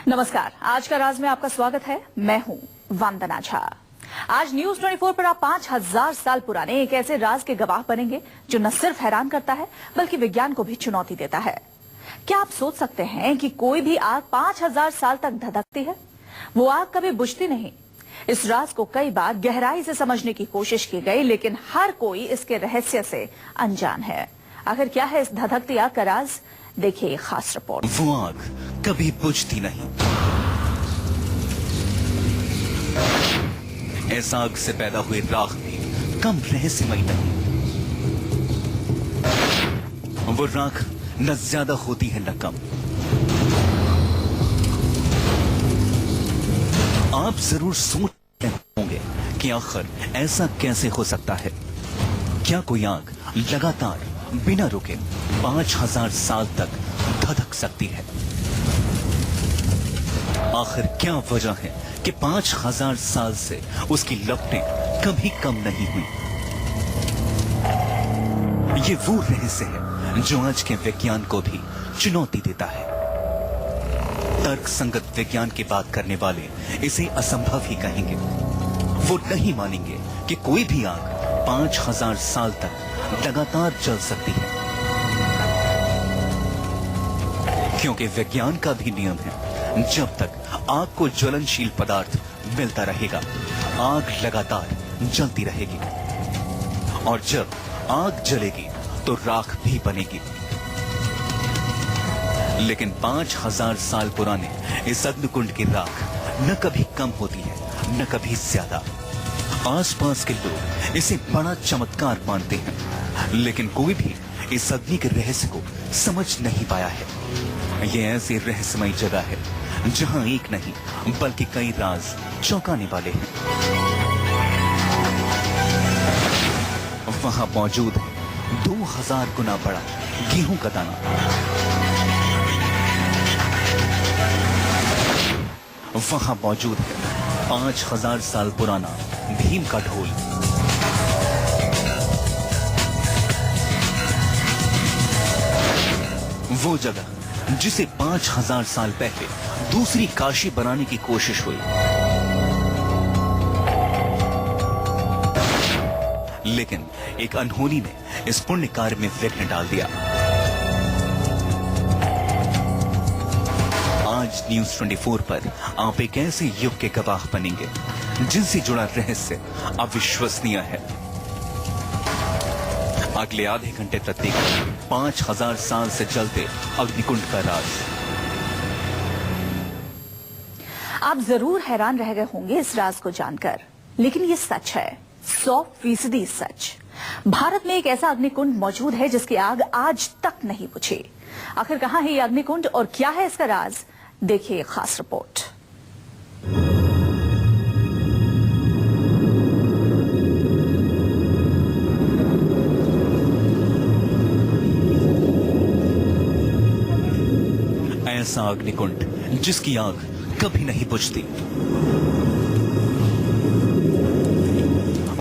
नमस्कार, आज का राज में आपका स्वागत है। मैं हूं वंदना झा। आज न्यूज 24 पर आप 5000 साल पुराने एक ऐसे राज के गवाह बनेंगे जो न सिर्फ हैरान करता है बल्कि विज्ञान को भी चुनौती देता है। क्या आप सोच सकते हैं कि कोई भी आग 5000 साल तक धधकती है? वो आग कभी बुझती नहीं। इस राज को कई बार गहराई से समझने की कोशिश की गई, लेकिन हर कोई इसके रहस्य से अनजान है। आखिर क्या है इस धधकती आग का राज? देखिए ये खास रिपोर्ट। वो आग कभी बुझती नहीं। इस आग से पैदा हुई राख भी कम रहस्यमयी नहीं। वो राख न ज्यादा होती है न कम। आप जरूर सोच रहे होंगे कि आखिर ऐसा कैसे हो सकता है। क्या कोई आग लगातार बिना रुके 5000 साल तक धधक सकती है? आखिर क्या वजह है कि 5000 साल से उसकी लपटें कभी कम नहीं हुई? ये वो रहस्य है जो आज के विज्ञान को भी चुनौती देता है। तर्क संगत विज्ञान की बात करने वाले इसे असंभव ही कहेंगे। वो नहीं मानेंगे कि कोई भी आग 5000 साल तक लगातार जल सकती है, क्योंकि विज्ञान का भी नियम है, जब तक आग को ज्वलनशील पदार्थ मिलता रहेगा आग लगातार जलती रहेगी, और जब आग जलेगी तो राख भी बनेगी। लेकिन 5000 साल पुराने इस अग्निकुंड की राख न कभी कम होती है न कभी ज्यादा। आसपास के लोग इसे बड़ा चमत्कार मानते हैं, लेकिन कोई भी इस अग्नि के रहस्य को समझ नहीं पाया है। यह ऐसी रहस्यमयी जगह है जहां एक नहीं बल्कि कई राज चौंकाने वाले हैं। वहां मौजूद है 2000 गुना बड़ा गेहूं का दाना। वहां मौजूद है 5000 साल पुराना भीम का ढोल। वो जगह जिसे 5000 साल पहले दूसरी काशी बनाने की कोशिश हुई, लेकिन एक अनहोनी ने इस पुण्य कार्य में विघ्न डाल दिया। आज न्यूज 24 पर आप एक ऐसे युग के गवाह बनेंगे जिनसे जुड़ा रहस्य अविश्वसनीय है। अगले आधे घंटे तक देखिए 5000 साल से चलते अग्निकुंड का राज। आप जरूर हैरान रह गए होंगे इस राज को जानकर, लेकिन ये सच है, 100% सच। भारत में एक ऐसा अग्निकुंड मौजूद है जिसकी आग आज तक नहीं बुझी। आखिर कहां है ये अग्निकुंड और क्या है इसका राज? देखिए खास रिपोर्ट। ऐसा अग्निकुंड जिसकी आग कभी नहीं बुझती।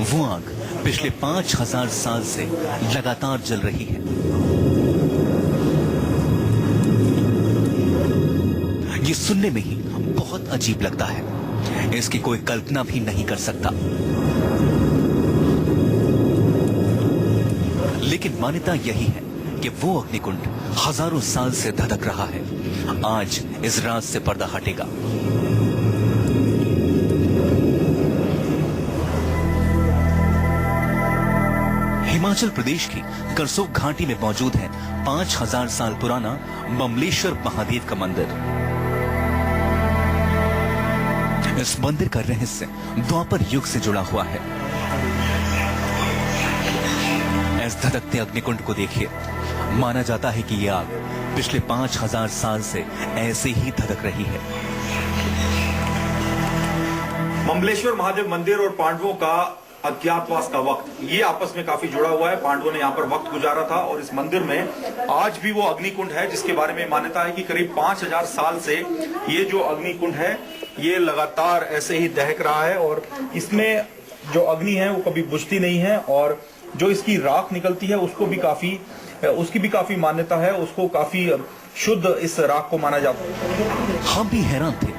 वो आग पिछले 5000 साल से लगातार जल रही है। ये सुनने में ही बहुत अजीब लगता है, इसकी कोई कल्पना भी नहीं कर सकता। लेकिन मान्यता यही है कि वो अग्निकुंड हजारों साल से धधक रहा है। आज इस राज से पर्दा हटेगा। हिमाचल प्रदेश की करसोग घाटी में मौजूद है 5000 साल पुराना ममलेश्वर महादेव का मंदिर। इस मंदिर का रहस्य द्वापर युग से जुड़ा हुआ है। इस धधकते अग्निकुंड को देखिए। माना जाता है कि यह आग पिछले 5000 साल से ऐसे ही धधक रही है। ममलेश्वर महादेव मंदिर और पांडवों का अज्ञातवास का वक्त, ये आपस में काफी जुड़ा हुआ है। पांडवों ने यहाँ पर वक्त गुजारा था और इस मंदिर में आज भी वो अग्निकुंड है जिसके बारे में मान्यता है कि करीब 5000 साल से ये जो अग्निकुंड है ये लगातार ऐसे ही दहक रहा है, और इसमें जो अग्नि है वो कभी बुझती नहीं है, और जो इसकी राख निकलती है उसकी भी काफी मान्यता है, उसको काफी शुद्ध इस राख को माना जाता है। हम भी हैरान थे,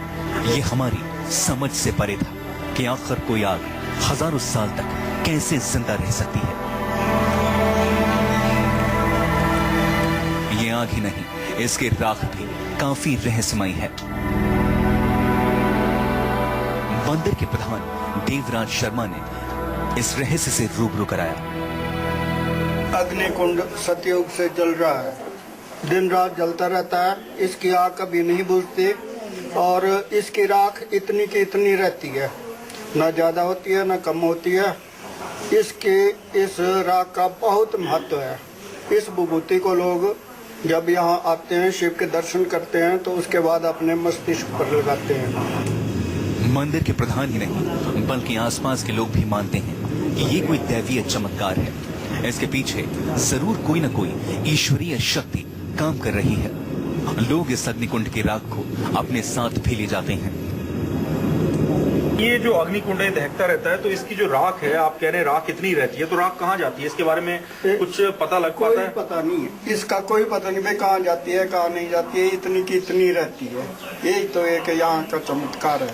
ये हमारी समझ से परे था कि आखिर कोई आग हजारों साल तक कैसे जिंदा रह सकती है। ये आग ही नहीं, इसके राख भी काफी रहस्यमयी है। मंदिर के प्रधान देवराज शर्मा ने इस रहस्य से रूबरू कराया। अग्निकुंड सतयुग से जल रहा है, दिन रात जलता रहता है, इसकी आग कभी नहीं बुझती और इसकी राख इतनी की इतनी रहती है, ना ज्यादा होती है ना कम होती है। इस राख का बहुत महत्व है। इस विभूति को लोग जब यहाँ आते हैं, शिव के दर्शन करते हैं, तो उसके बाद अपने मस्तिष्क पर लगाते हैं। मंदिर के प्रधान ही नहीं बल्कि आसपास के लोग भी मानते हैं कि ये कोई दैवीय चमत्कार है। इसके पीछे जरूर कोई न कोई ईश्वरीय शक्ति काम कर रही है। लोग इस अग्निकुंड की राख को अपने साथ भी ले जाते हैं। ये जो अग्निकुंड है दहकता रहता है, तो इसकी जो राख है, आप कह रहे हैं राख कितनी रहती है, तो राख कहाँ जाती है, इसके बारे में कुछ पता लग पाता है? कोई पता नहीं है, इसका कोई पता नहीं भाई कहाँ जाती है कहाँ नहीं जाती है, इतनी की इतनी रहती है। यही तो एक यहाँ का चमत्कार है।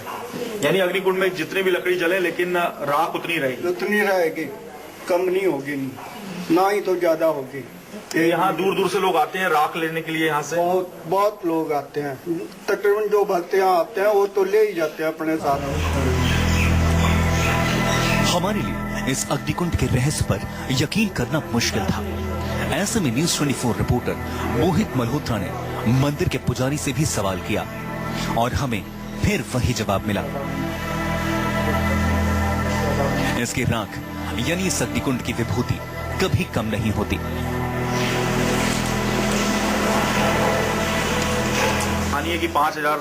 यानी अग्निकुंड में जितने भी लकड़ी जले लेकिन राख उतनी रहेगी? उतनी रहेगी, कम नहीं होगी, ना ही तो ज्यादा होगी। यहाँ दूर दूर से लोग आते हैं राख लेने के लिए, यहाँ से बहुत लोग आते हैं। तकरीबन जो भक्त यहाँ आते हैं वो तो ले ही जाते हैं अपने साथ। हमारे लिए इस अग्निकुंड के रहस्य पर यकीन करना मुश्किल था। ऐसे में न्यूज़ 24 रिपोर्टर मोहित मल्होत्रा ने मंदिर के पुजारी से भी सवाल किया और हमें फिर वही जवाब मिला। इसकी राख यानी इस अग्निकुंड की विभूति कभी कम नहीं होती। मानिए कि 5000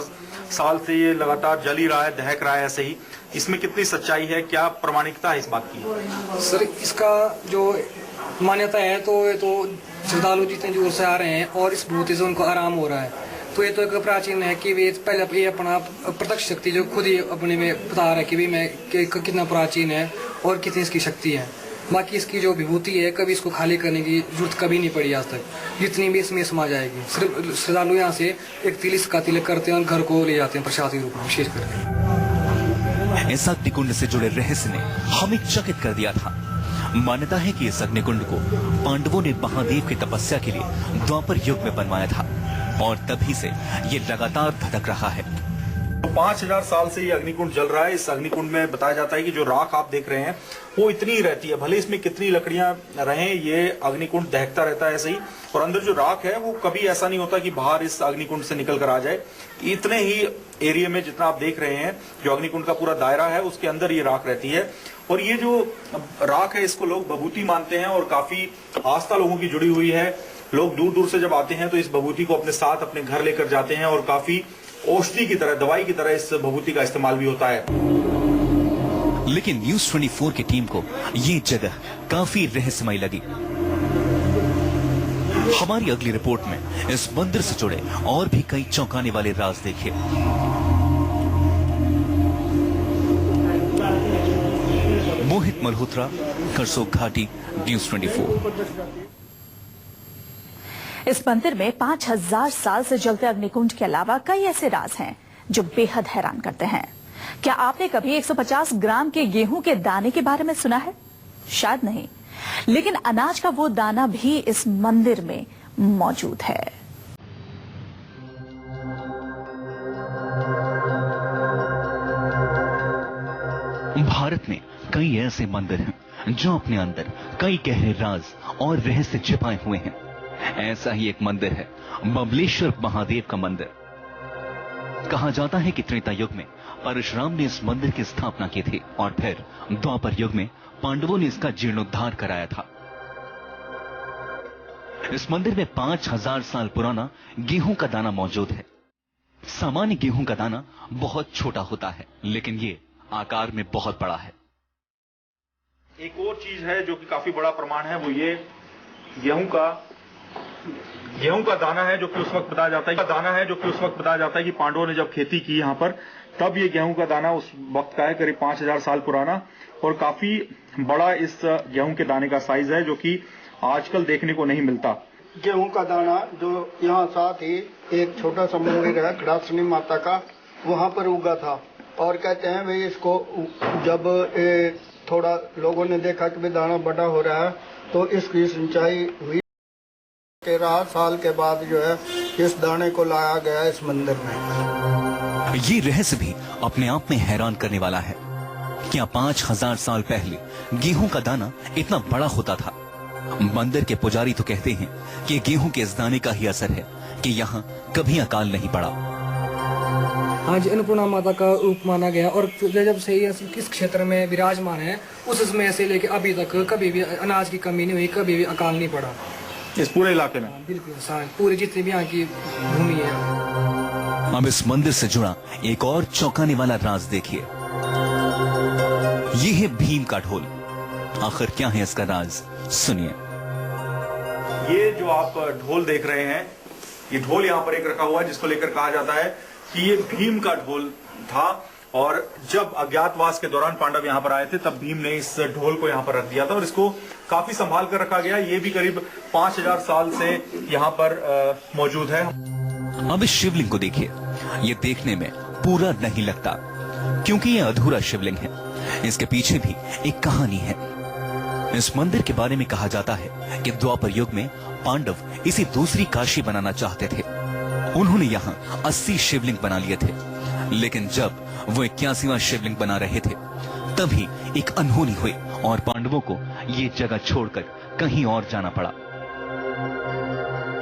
साल से ये लगातार जल ही रहा है, दहक रहा है ऐसे ही। इसमें कितनी सच्चाई है, क्या प्रमाणिकता है इस बात की? सर, इसका जो मान्यता है तो ये तो श्रद्धालु जितने दूर से आ रहे हैं और इस विभूति से उनको आराम हो रहा है, तो ये तो एक प्राचीन है कि वे पहले ये अपना प्रत्यक्ष शक्ति जो खुद ही अपने में बता रहा है कि भी मैं कितना प्राचीन है और कितनी इसकी शक्ति है। बाकी इसकी जो विभूति है, कभी इसको खाली करने की जरूरत कभी नहीं पड़ी आज तक, जितनी भी इसमें समा जाएगी। सिर्फ श्रद्धालु यहाँ से एक तिल का तिलक करते हैं और घर को ले जाते हैं प्रसाद के रूप में विशेष करके। इस अग्निकुंड से जुड़े रहस्य ने हमें चकित कर दिया था। मान्यता है कि इस अग्निकुंड को पांडवों ने महादेव की तपस्या के लिए द्वापर युग में बनवाया था और तभी से ये लगातार धधक रहा है। तो 5000 साल से ये अग्निकुंड जल रहा है। इस अग्निकुंड में बताया जाता है कि जो राख आप देख रहे हैं वो इतनी ही रहती है, भले इसमें कितनी लकड़ियां रहें, ये अग्निकुंड दहकता रहता है ऐसे ही। और अंदर जो राख है वो कभी ऐसा नहीं होता कि बाहर इस अग्निकुंड से निकल कर आ जाए। इतने ही एरिया में जितना आप देख रहे हैं, जो अग्निकुंड का पूरा दायरा है, उसके अंदर ये राख रहती है। और ये जो राख है इसको लोग विभूति मानते हैं और काफी आस्था लोगों की जुड़ी हुई है। लोग दूर दूर से जब आते हैं तो इस विभूति को अपने साथ अपने घर लेकर जाते हैं और काफी औषधि की तरह, दवाई की तरह इस विभूति का इस्तेमाल भी होता है। लेकिन न्यूज़ 24 की टीम को ये जगह काफी रहस्यमयी लगी। हमारी अगली रिपोर्ट में इस मंदिर से जुड़े और भी कई चौंकाने वाले राज देखिए। मोहित मल्होत्रा, करसोग घाटी, न्यूज़ 24। इस मंदिर में 5000 साल से जलते अग्निकुंड के अलावा कई ऐसे राज हैं जो बेहद हैरान करते हैं। क्या आपने कभी 150 ग्राम के गेहूं के दाने के बारे में सुना है? शायद नहीं, लेकिन अनाज का वो दाना भी इस मंदिर में मौजूद है। भारत में कई ऐसे मंदिर हैं जो अपने अंदर कई गहरे राज और रहस्य छिपाए हुए हैं। ऐसा ही एक मंदिर है बबलेश्वर महादेव का मंदिर। कहा जाता है कि त्रेता युग में परशुराम ने इस मंदिर की स्थापना की थी और फिर द्वापर युग में पांडवों ने इसका जीर्णोद्धार कराया था। इस मंदिर में 5000 साल पुराना गेहूं का दाना मौजूद है। सामान्य गेहूं का दाना बहुत छोटा होता है, लेकिन ये आकार में बहुत बड़ा है। एक और चीज है जो कि काफी बड़ा प्रमाण है, वो ये गेहूं का दाना है, जो कि उस वक्त बताया जाता है कि पांडवों ने जब खेती की यहाँ पर, तब ये गेहूं का दाना उस वक्त का है, करीब 5000 साल पुराना। और काफी बड़ा इस गेहूं के दाने का साइज है, जो कि आजकल देखने को नहीं मिलता। गेहूं का दाना जो यहाँ साथ ही एक छोटा सा मंदिर है खड़ासनी माता का, वहाँ पर उगा था। और कहते हैं भाई इसको जब थोड़ा लोगों ने देखा कि भाई दाना बड़ा हो रहा है तो इसकी सिंचाई हुई। 13 साल के बाद जो है इस दाने को लाया गया इस मंदिर में। ये रहस्य भी अपने आप में हैरान करने वाला है। क्या 5000 साल पहले गेहूं का दाना इतना बड़ा होता था? मंदिर के पुजारी तो कहते हैं कि गेहूं के इस दाने का ही असर है कि यहाँ कभी अकाल नहीं पड़ा। आज अन्नपूर्णा माता का रूप माना गया और जब से इस क्षेत्र में विराजमान है उस समय से लेकर अभी तक कभी भी अनाज की कमी नहीं हुई, कभी भी अकाल नहीं पड़ा इस पूरे इलाके में। बिल्कुल पूरी जितनी भी यहाँ की भूमि है। अब इस मंदिर से जुड़ा एक और चौंकाने वाला राज देखिए। ये है भीम का ढोल। आखिर क्या है इसका राज, सुनिए। ये जो आप ढोल देख रहे हैं, ये ढोल यहाँ पर एक रखा हुआ है जिसको लेकर कहा जाता है कि ये भीम का ढोल था। और जब अज्ञातवास के दौरान पांडव यहाँ पर आए थे तब भीम ने इस ढोल को यहाँ पर रख दिया था और इसको काफी संभाल कर रखा गया। ये भी करीब 5000 साल से यहाँ पर मौजूद है। अब इस शिवलिंग को देखिए। ये देखने में पूरा नहीं लगता क्योंकि ये अधूरा शिवलिंग है। इसके पीछे भी एक कहानी है। इस मंदिर के बारे में कहा जाता है कि द्वापर युग में पांडव इसे दूसरी काशी बनाना चाहते थे। उन्होंने यहाँ 80 शिवलिंग बना लिए थे, लेकिन जब वो 81वां शिवलिंग बना रहे थे तभी एक अनहोनी हुई और पांडवों को ये जगह छोड़कर कहीं और जाना पड़ा।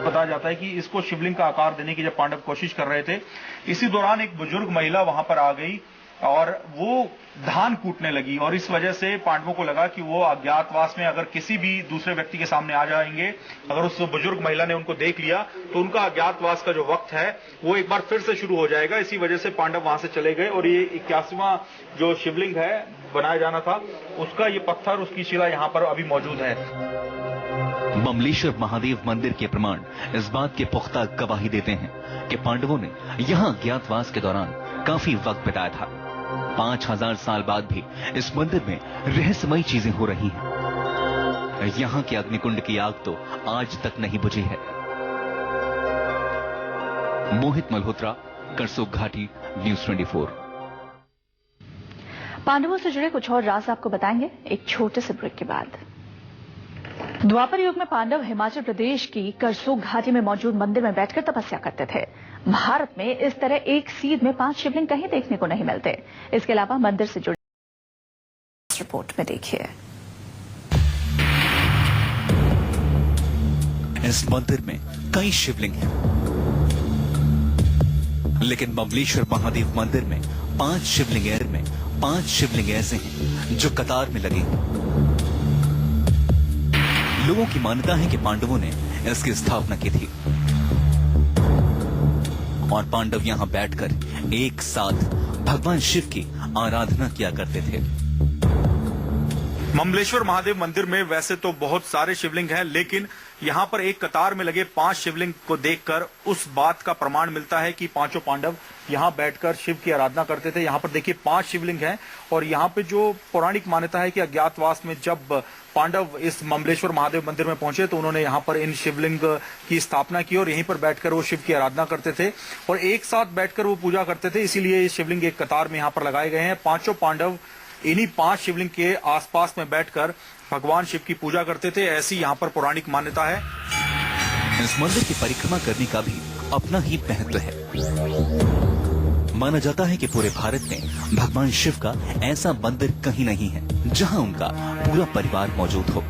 बताया जाता है कि इसको शिवलिंग का आकार देने की जब पांडव कोशिश कर रहे थे, इसी दौरान एक बुजुर्ग महिला वहां पर आ गई और वो धान कूटने लगी और इस वजह से पांडवों को लगा कि वो अज्ञातवास में अगर किसी भी दूसरे व्यक्ति के सामने आ जाएंगे, अगर उस बुजुर्ग महिला ने उनको देख लिया तो उनका अज्ञातवास का जो वक्त है वो एक बार फिर से शुरू हो जाएगा। इसी वजह से पांडव वहां से चले गए और ये 81वां जो शिवलिंग है बनाया जाना था, उसका ये पत्थर, उसकी शिला यहाँ पर अभी मौजूद है। बमलेश्वर महादेव मंदिर के प्रमाण इस बात के पुख्ता गवाही देते हैं कि पांडवों ने यहाँ अज्ञातवास के दौरान काफी वक्त बिताया था। 5000 साल बाद भी इस मंदिर में रहस्यमयी चीजें हो रही हैं। यहाँ के अग्निकुंड की आग तो आज तक नहीं बुझी है। मोहित मल्होत्रा, करसोग घाटी, न्यूज़ 24। पांडवों से जुड़े कुछ और राज आपको बताएंगे एक छोटे से ब्रेक के बाद। द्वापर युग में पांडव हिमाचल प्रदेश की करसोग घाटी में मौजूद मंदिर में बैठकर तपस्या करते थे। भारत में इस तरह एक सीध में 5 शिवलिंग कहीं देखने को नहीं मिलते। इसके अलावा मंदिर से जुड़ी रिपोर्ट में देखिए। इस मंदिर में कई शिवलिंग हैं, लेकिन बमलेश्वर महादेव मंदिर में 5 शिवलिंग में 5 शिवलिंग ऐसे हैं जो कतार में लगे हैं। लोगों की मान्यता है कि पांडवों ने इसकी स्थापना की थी और पांडव यहां बैठकर एक साथ भगवान शिव की आराधना किया करते थे। बमलेश्वर महादेव मंदिर में वैसे तो बहुत सारे शिवलिंग हैं, लेकिन यहाँ पर एक कतार में लगे 5 शिवलिंग को देखकर उस बात का प्रमाण मिलता है कि पांचों पांडव यहाँ बैठकर शिव की आराधना करते थे। यहाँ पर देखिए 5 शिवलिंग हैं और यहाँ पे जो पौराणिक मान्यता है कि अज्ञातवास में जब पांडव इस बमलेश्वर महादेव मंदिर में पहुंचे तो उन्होंने यहाँ पर इन शिवलिंग की स्थापना की और यहीं पर बैठकर वो शिव की आराधना करते थे और एक साथ बैठकर वो पूजा करते थे। इसीलिए ये शिवलिंग एक कतार में यहाँ पर लगाए गए हैं। पांचों पांडव इन्हीं 5 शिवलिंग के आसपास में बैठकर भगवान शिव की पूजा करते थे, ऐसी यहाँ पर पौराणिक मान्यता है। इस मंदिर की परिक्रमा करने का भी अपना ही महत्व है। माना जाता है कि पूरे भारत में भगवान शिव का ऐसा मंदिर कहीं नहीं है जहां उनका पूरा परिवार मौजूद हो।